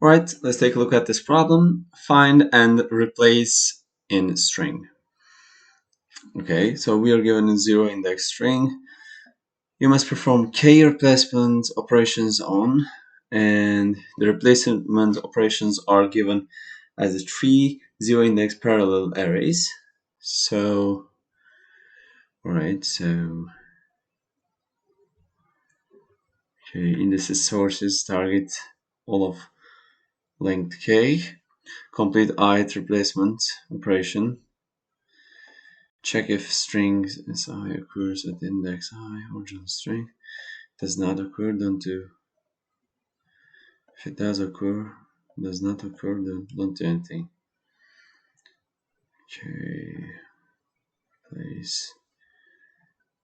Right, let's take a look at this problem. Find and replace in string. Okay, so we are given a 0 index string. You must perform k replacement operations on, and the replacement operations are given as a 3 0 index parallel arrays. So, alright, so okay, indices, sources, target, all of length k. Complete ith replacement operation. Check if string si occurs at index I, original string. Does not occur, don't do. If it does occur, does not occur, then don't do anything. Okay, replace.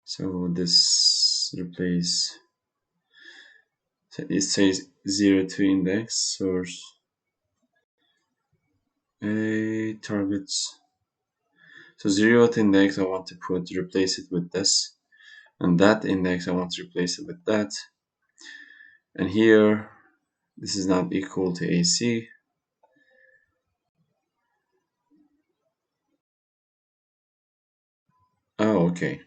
So this replace. So it says 0 to index, source a targets. So 0th index I want to replace it with this, and that index I want to replace it with that, and here this is not equal to AC. Oh, okay.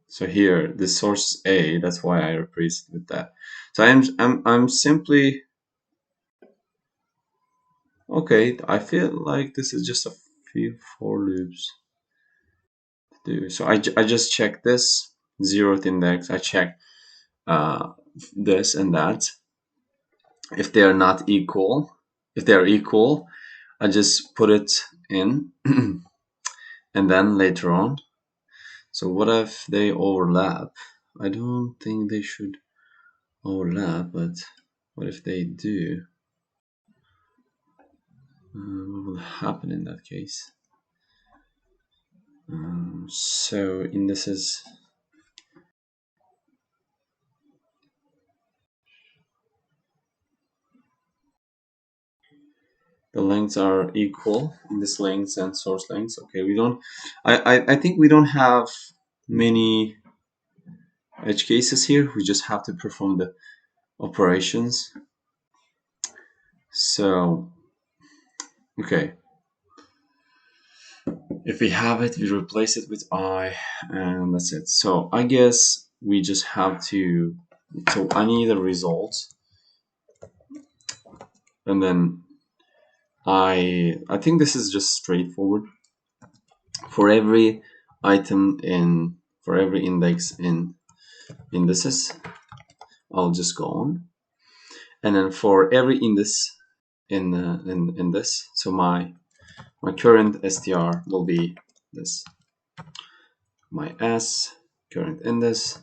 So here the source is A, that's why I replaced it with that. So I'm simply okay. I feel like this is just a few for loops to do. So I just check this 0th index. I check this and that. If they are not equal, if they are equal, I just put it in, and then later on. So what if they overlap? I don't think they should overlap, but what if they do? What will happen in that case? So indices. The lengths are equal, index lengths and source lengths. Okay, we don't. I think we don't have many edge cases here. We just have to perform the operations. So okay, if we have it, we replace it with I, and that's it. So I guess we just have to. So I need a result, and then I think this is just straightforward. For every item in, for every index in indices, I'll just go on, and then for every index in this, so my current str will be this, my s current index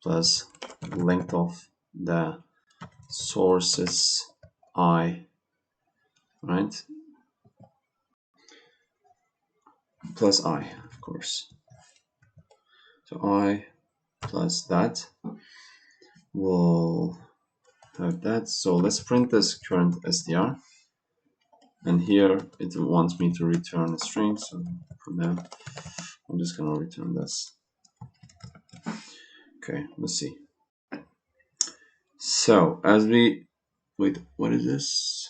plus length of the sources I, right, plus I, of course. So I plus that will have that. So let's print this current str, and here it wants me to return a string, so for now I'm just gonna return this. Okay, let's see. So as we wait, what is this?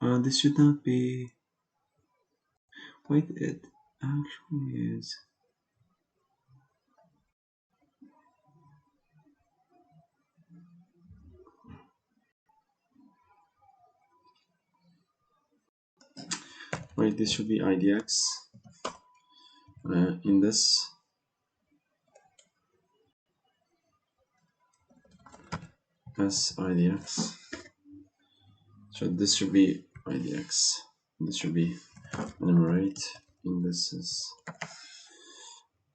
This should not be. Wait, it actually is. Wait, this should be IDX. In this, as IDX. So this should be IDX. This should be enumerate indices,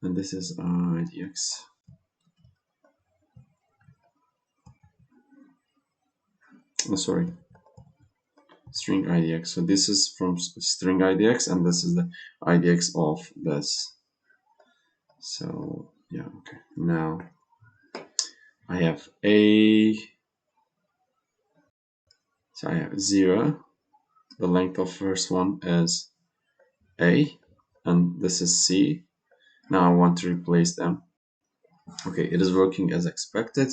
and this is IDX. Oh, sorry, string IDX. So this is from string IDX, and this is the IDX of this. So yeah, okay. Now I have a. So I have 0. The length of first one is A, and this is C. Now I want to replace them. Okay, it is working as expected,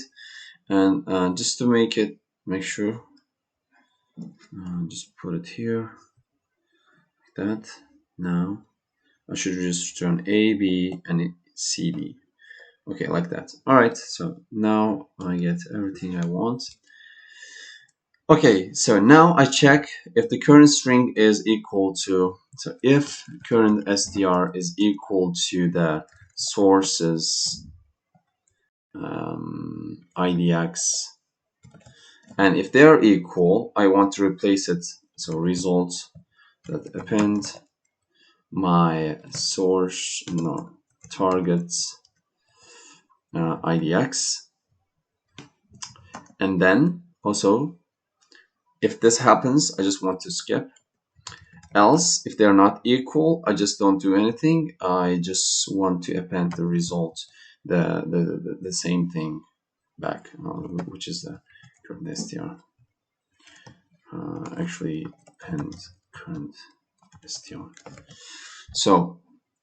and just to make it make sure. Just put it here, like that. Now I should just return A, B, and C, D. Okay, like that. All right, so now I get everything I want. Okay, so now I check if the current string is equal to, so if current str is equal to the sources idx, and if they're equal, I want to replace it. So result that append my source, no, targets idx, and then also if this happens, I just want to skip. Else, if they're not equal, I just don't do anything. I just want to append the result, the same thing back, which is the current str. Actually, append current str. So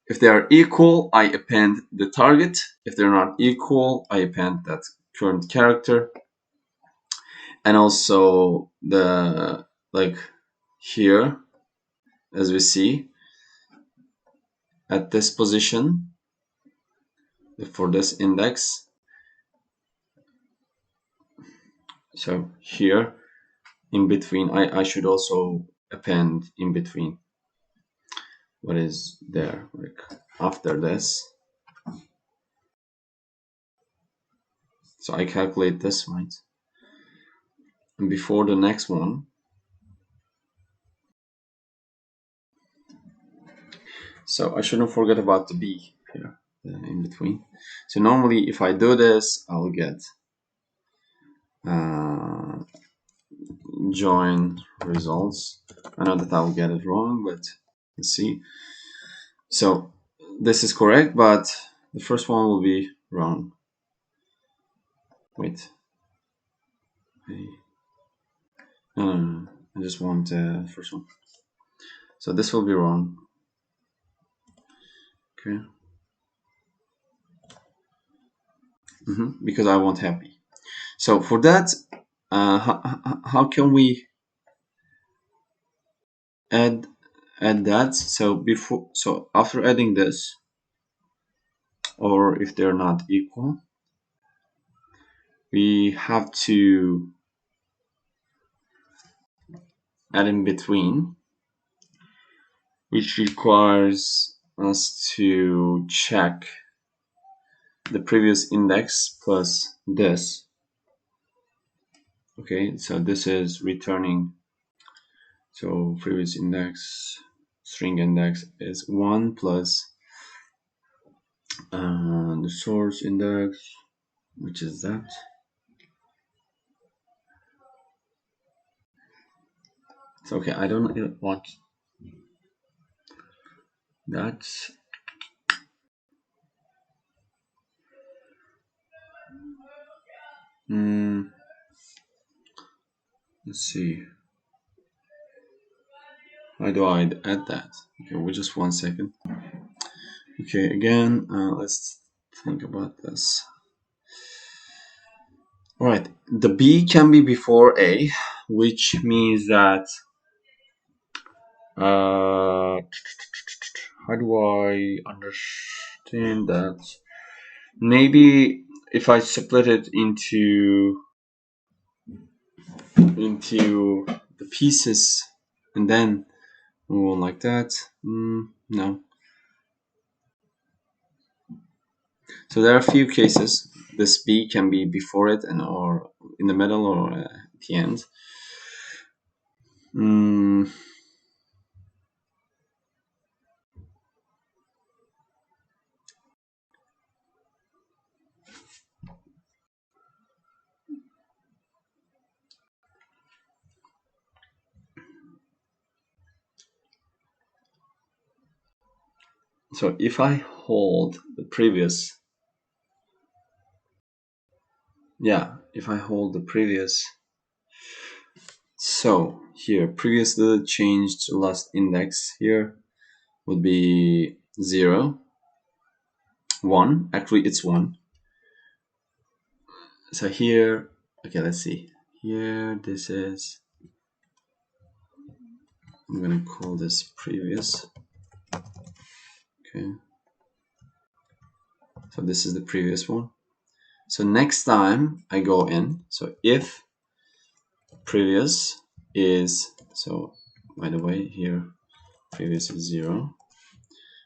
if they are equal, I append the target. If they're not equal, I append that current character. And also the, like here, as we see, at this position, for this index, so here in between, I should also append in between what is there, like after this. So I calculate this, right? And before the next one, so I shouldn't forget about the B here in between. So normally if I do this, I'll get join results. I know that I'll get it wrong, but let's see. So this is correct, but the first one will be wrong. Wait. No. I just want the first one. So this will be wrong. Okay. Because I want happy. So for that, how can we add that? So after adding this, or if they're not equal, we have to add in between, which requires us to check the previous index plus this. Okay, so this is returning, so previous index, string index is 1 plus the source index, which is that. So okay, I don't want that. Let's see. How do I add that? Okay, wait just 1 second. Okay, again, let's think about this. All right, the B can be before A, which means that how do I understand that? Maybe if I split it into the pieces and then move on like that. No. So there are a few cases. This B can be before it and or in the middle or at the end. So if I hold the previous, if I hold the previous, so here previously changed last index here would be 0, 1. Actually, it's 1. So here, okay, let's see. here this is, I'm gonna call this previous. Okay, so this is the previous one. So next time I go in, so if previous is, so by the way here previous is 0.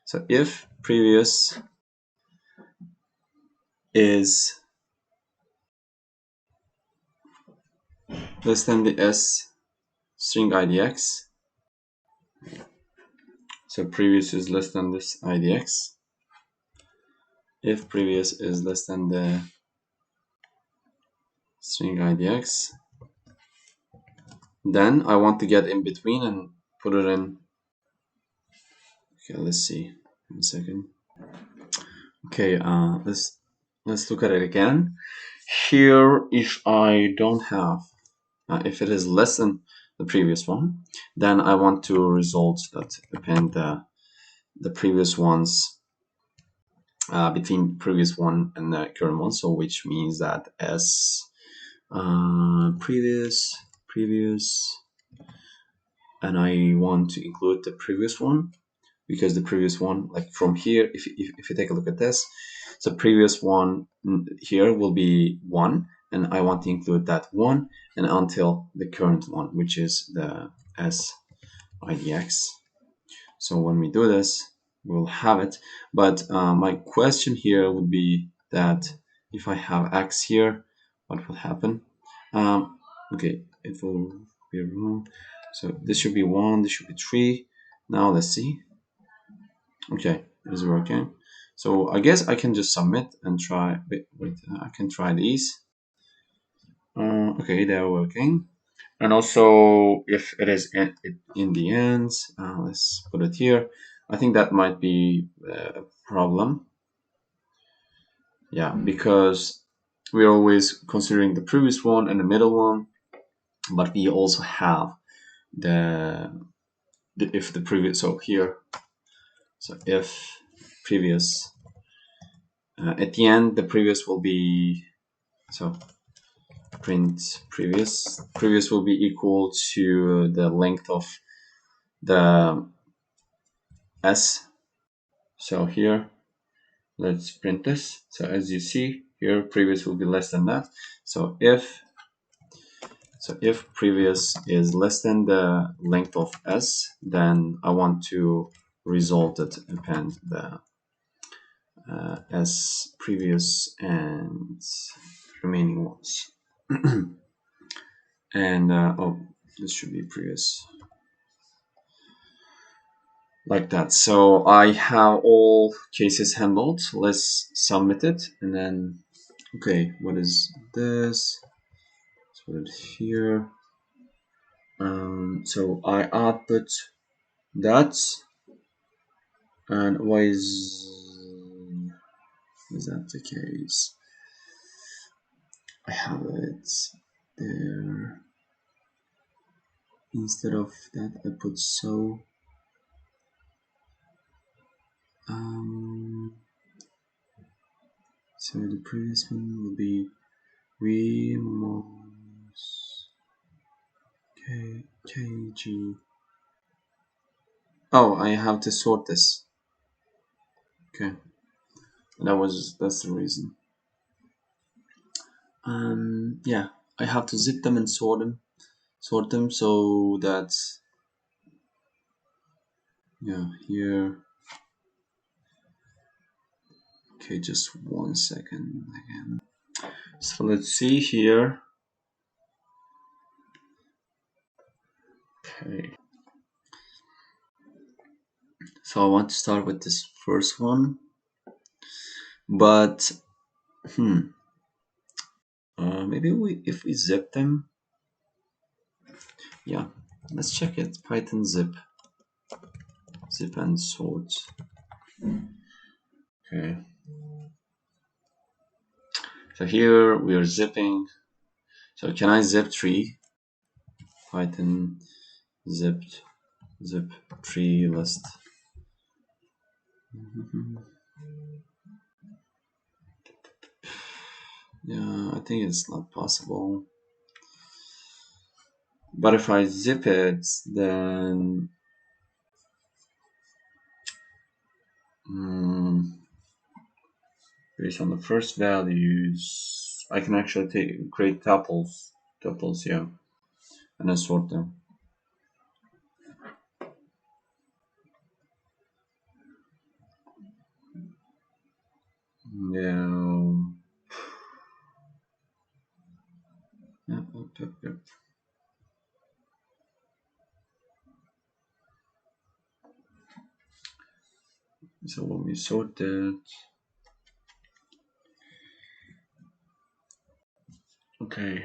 So if previous is less than the s string idx, so previous is less than this idx. If previous is less than the string idx, then I want to get in between and put it in. Okay, let's see. 1 second. Okay, let's look at it again. Here, if I don't have, if it is less than the previous one, then I want to result that append the previous ones between previous one and the current one. So which means that s previous, and I want to include the previous one, because the previous one, like from here, if you take a look at this, so previous one here will be 1, and I want to include that 1 and until the current one, which is the s idx. So when we do this, we'll have it. But my question here would be that if I have x here, what will happen? Okay, it will be removed. So this should be 1, this should be 3. Now let's see. Okay, it is working. So I guess I can just submit and try. Wait, I can try these. Okay, they're working. And also, if it is in the end, let's put it here. I think that might be a problem. Yeah, because we're always considering the previous one and the middle one, but we also have the if the previous. So here, so if previous at the end, the previous will be, so print previous will be equal to the length of the s. So here let's print this. So as you see here, previous will be less than that. So if previous is less than the length of s, then I want to result it append the s previous and remaining ones. And oh, this should be previous, like that. So I have all cases handled. Let's submit it, and then okay, what is this? Let's put it here. So I output that, and why is that the case? I have it there. Instead of that, I put so. So the previous one will be Vmos kg. Oh, I have to sort this. Okay, that's the reason. Yeah, I have to zip them and sort them so that, yeah, here. Okay, just 1 second again. So let's see here. Okay. So I want to start with this first one, but maybe if we zip them, yeah, let's check it. Python zip and sort. Okay. So here we are zipping. So can I zip tree? Python zip tree list. Yeah, I think it's not possible. But if I zip it, then based on the first values, I can actually create tuples, yeah, and then sort them. Now, yep. So when we sort that, okay.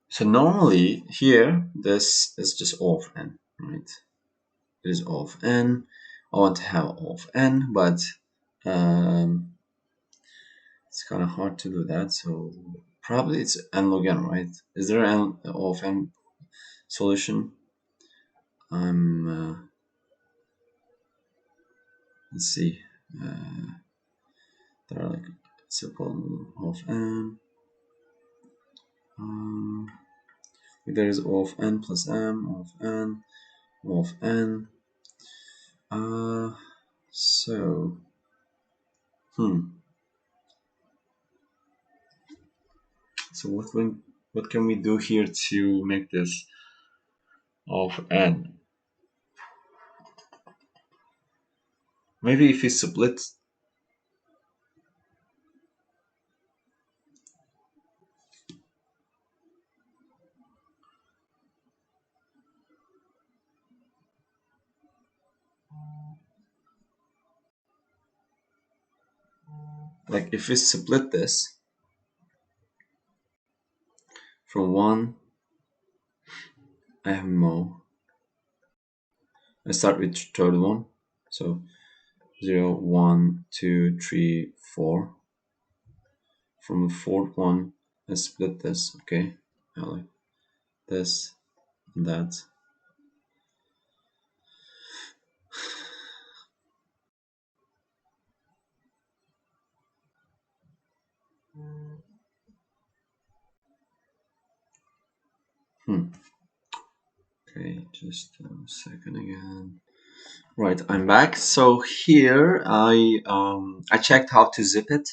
So normally here, this is just O of n, right? It is O of n. I want to have O of n, but it's kind of hard to do that. So probably it's n log n, right? Is there an O of n solution? Let's see. There are like simple O of n. There is O of n plus m, O of n, O of n. So, So what can we do here to make this of n? Maybe if we split, like if we split this from 1, I have more. I start with third one, so 0, 1, 2, 3, 4. From the fourth one, I split this, okay? I like this and that. Okay, just a second again. Right, I'm back. So here I checked how to zip it,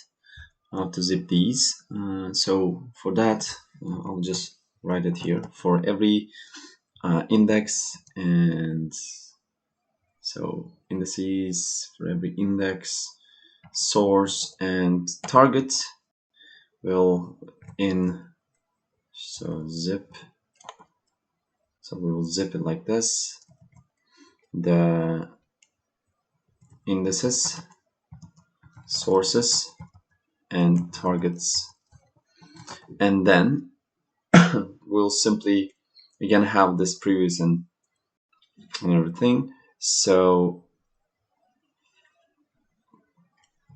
how to zip these. So for that, I'll just write it here for every index, and so indices for every index, source, and target will in so zip. So we will zip it like this. The indices, sources, and targets, and then we'll simply again have this previous and everything. So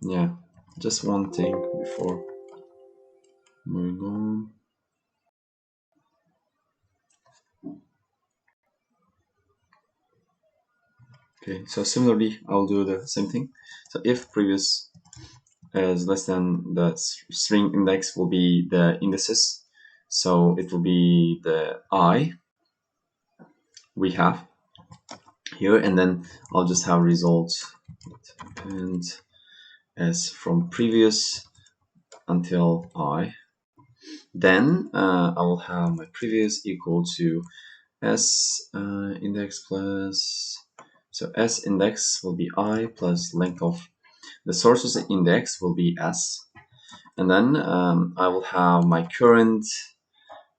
yeah, just one thing before moving on. Okay, so similarly I'll do the same thing. So if previous is less than the string index will be the indices, so it will be the I we have here, and then I'll just have results and as from previous until I. Then I will have my previous equal to s index plus, so s index will be I plus length of the sources index will be s, and then I will have my current,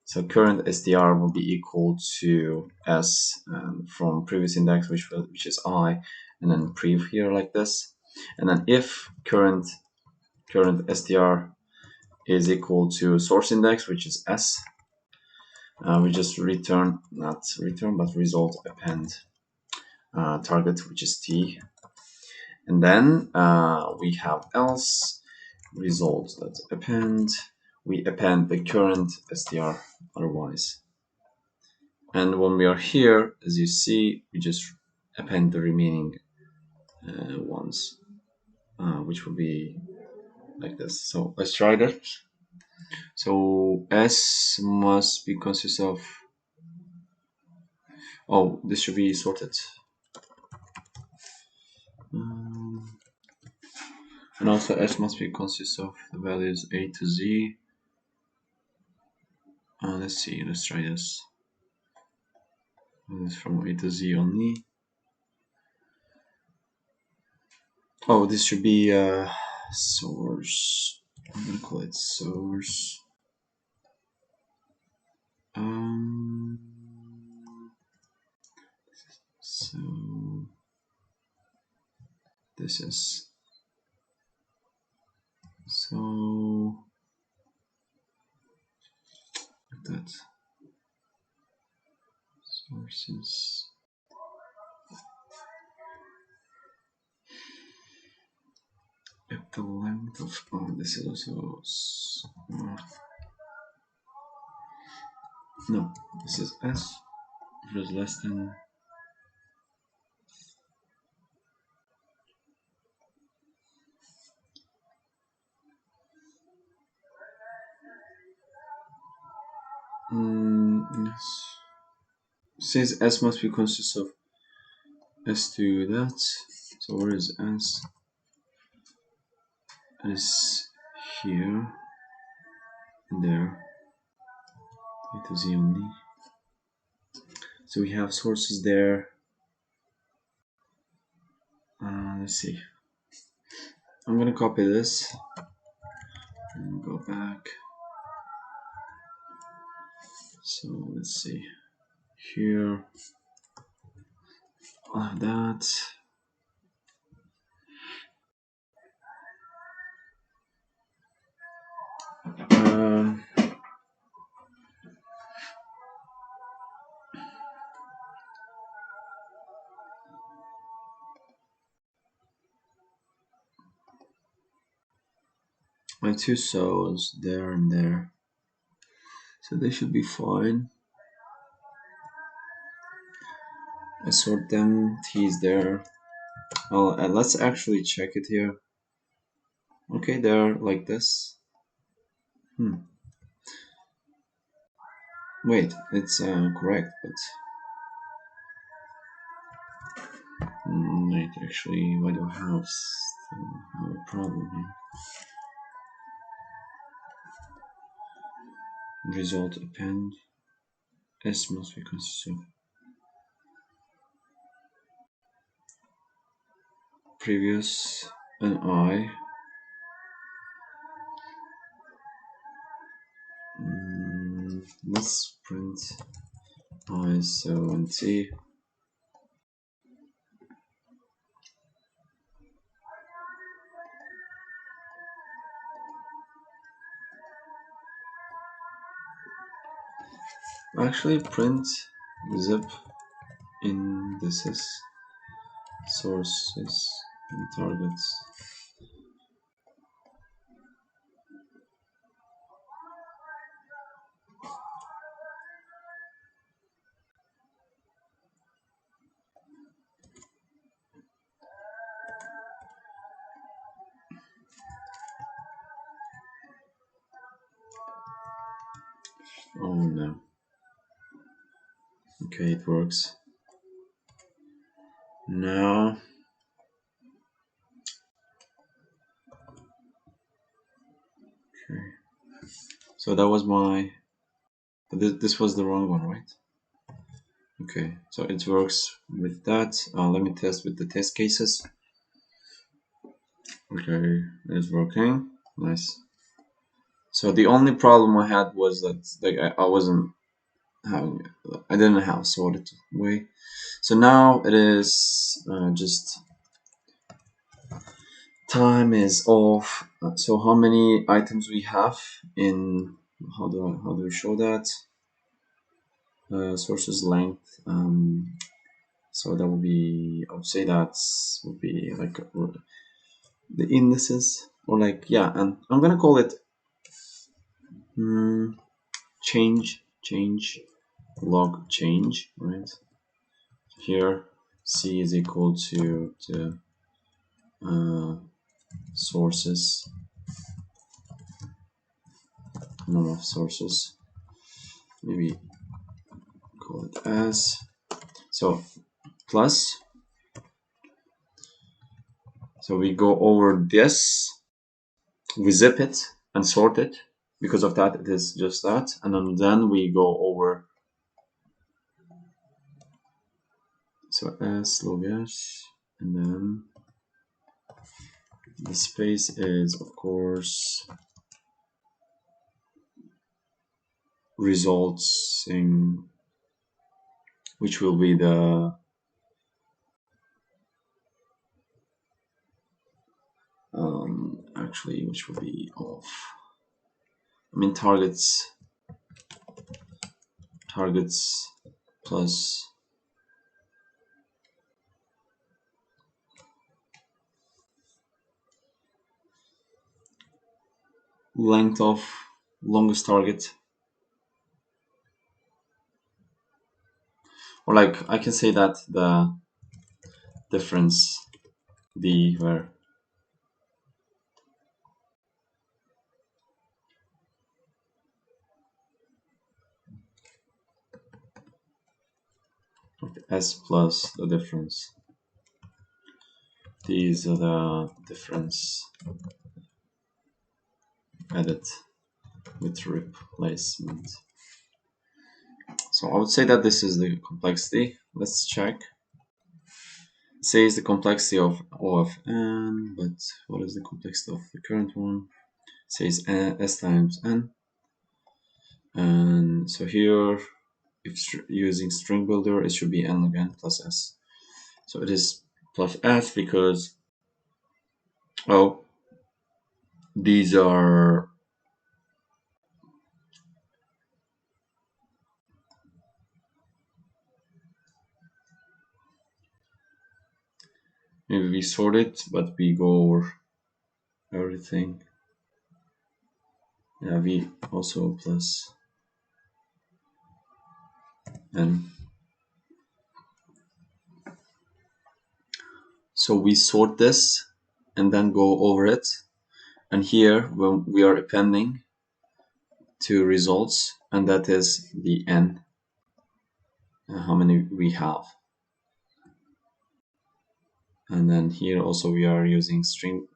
so current SDR will be equal to s from previous index, which is I, and then prev here like this, and then if current SDR is equal to source index, which is S. We just return, not return, but result append target, which is T. And then we have else result, let's append. We append the current str otherwise. And when we are here, as you see, we just append the remaining ones, which will be like this. So let's try that. So S must be consist of, oh, this should be sorted. And also S must be consist of the values A to Z. Let's see, let's try this. This from A to Z only. Oh, this should be source. I'm gonna call it source. So this is so like that. Sources. At the length of, oh, this is also no, this is S, which is less than yes. Says S must be consist of S to that. So where is S? S here and there. A to Z only. So we have sources there. Let's see. I'm gonna copy this and go back. So let's see. Here, I'll have that. My two cells there and there, so they should be fine. I sort them. T is there. Well, let's actually check it here. Okay, they're like this. Wait, it's correct, but wait, actually, why do I have a problem here? Result append. S must be consist of previous and I. Let's print I, so and T. Actually, print zip in this is sources and targets. Oh no. Okay, it works. Now okay. So that was my, this was the wrong one, right? Okay, so it works with that. Let me test with the test cases. Okay, it's working. Nice. So the only problem I had was that like I wasn't having, I didn't have sorted way. So now it is just time is of, so how many items we have in, how do we show that? Sources length, so that would be, I would say that would be like the indices, or like, yeah, and I'm gonna call it change log change, right? Here c is equal to the sources, number of sources, maybe call it as, so plus, so we go over this, we zip it and sort it, because of that it is just that, and then we go over, so s log s, and then the space is of course results in, which will be the actually, which will be of, I mean, targets plus length of longest target, or like I can say that the difference d, where s plus the difference, these are the difference added with replacement. So I would say that this is the complexity. Let's check. It says the complexity of O of n, but what is the complexity of the current one? It says s times n. And so here, if using string builder, it should be n log n plus s. So it is plus s because, oh, these are, maybe we sort it, but we go over everything. Yeah, v also plus n. So we sort this and then go over it. And here, when we are appending to results, and that is the n, how many we have. And then here also we are using string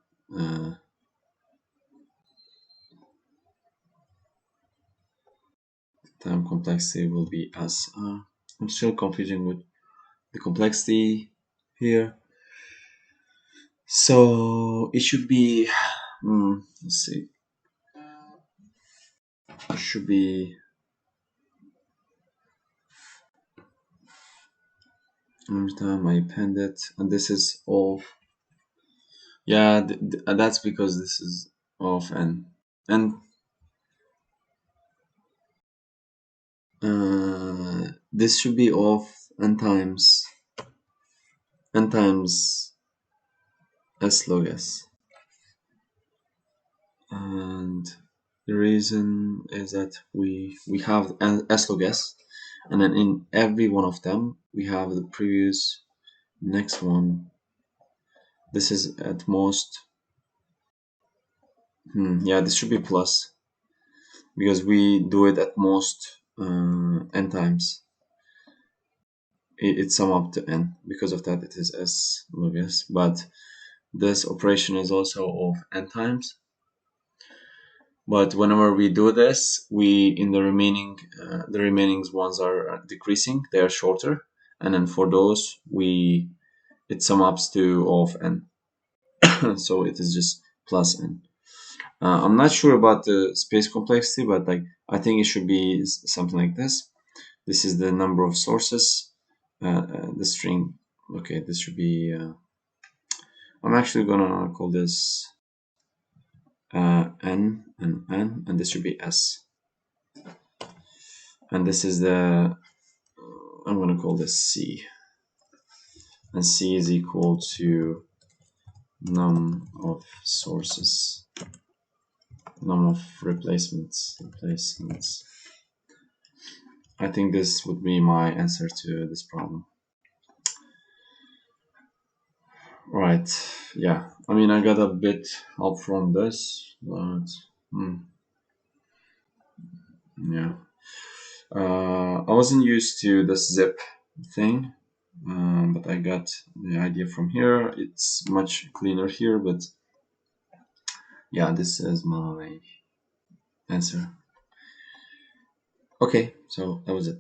time complexity will be as, I'm still confusing with the complexity here. So it should be, let's see, it should be every time I append it, and this is of, yeah, that's because this is of n, and this should be of n times s log s, and the reason is that we have s log s, and then in every one of them we have the previous next one. This is at most, yeah, this should be plus, because we do it at most n times. It sum up to n, because of that it is s log s, but this operation is also of n times. But whenever we do this, we in the remaining ones are decreasing, they are shorter, and then for those it sum up to of n. So it is just plus n. I'm not sure about the space complexity, but like I think it should be something like this. This is the number of sources, the string. Okay, this should be I'm actually gonna call this N and N, and this should be S. And this is the, I'm gonna call this C. And C is equal to num of sources, num of replacements. I think this would be my answer to this problem. Right, yeah. I mean, I got a bit help from this, but yeah. I wasn't used to the zip thing, but I got the idea from here. It's much cleaner here, but yeah, this is my answer. Okay, so that was it.